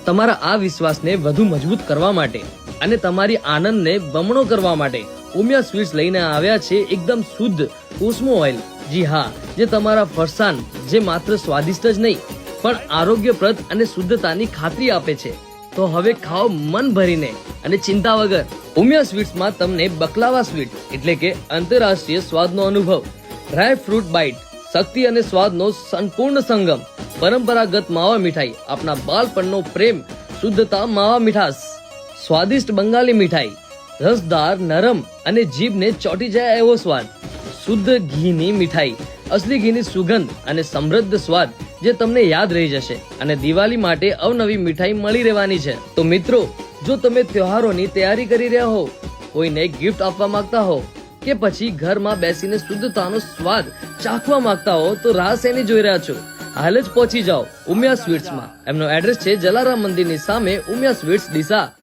તમારા આ વિશ્વાસને વધુ મજબૂત કરવા માટે અને તમારી આનંદને બમણો કરવા માટે ઉમિયા સ્વીટ્સ લઈને આવ્યા છે એકદમ શુદ્ધ કોસ્મો ઓઇલ. જી હા, જે તમારા ફરસાણ જે માત્ર સ્વાદિષ્ટ જ નહીં પણ આરોગ્યપ્રદ અને શુદ્ધતાની ખાતરી આપે છે. તો હવે ખાઓ મન ભરીને અને ચિંતા વગર. ઉમિયા સ્વીટ્સમાં તમને બકલાવા સ્વીટ એટલે કે આંતરરાષ્ટ્રીય સ્વાદનો અનુભવ, ડ્રાય ફ્રૂટ બાઇટ, શક્તિ અને સ્વાદનો સંપૂર્ણ સંગમ, પરંપરાગત માવા મીઠાઈ, આપણા બાળપણનો પ્રેમ, શુદ્ધતા માવા મીઠાસ, સ્વાદિષ્ટ બંગાળી મીઠાઈ, રસદાર નરમ અને જીભને ચોંટી જાય એવો સ્વાદ, શુદ્ધ ઘીની મીઠાઈ, અસલી ઘીની સુગંધ અને સમૃદ્ધ સ્વાદ જે તમને યાદ રહી જશે. અને દિવાળી માટે અવનવી મીઠાઈ મળી રહેવાની છે. તો મિત્રો, જો તમે તહેવારોની તૈયારી કરી રહ્યા હો, કોઈને ગિફ્ટ આપવા માંગતા હો કે પછી ઘરમાં બેસીને શુદ્ધતાનો સ્વાદ ચાખવા માંગતા હો, તો રાહ શેની જોઈ રહ્યા છો? હાલ જ પહોંચી જાઓ ઉમિયા સ્વીટ્સમાં. એમનો એડ્રેસ છે જલારામ મંદિરની સામે, ઉમિયા સ્વીટ્સ ડીસા.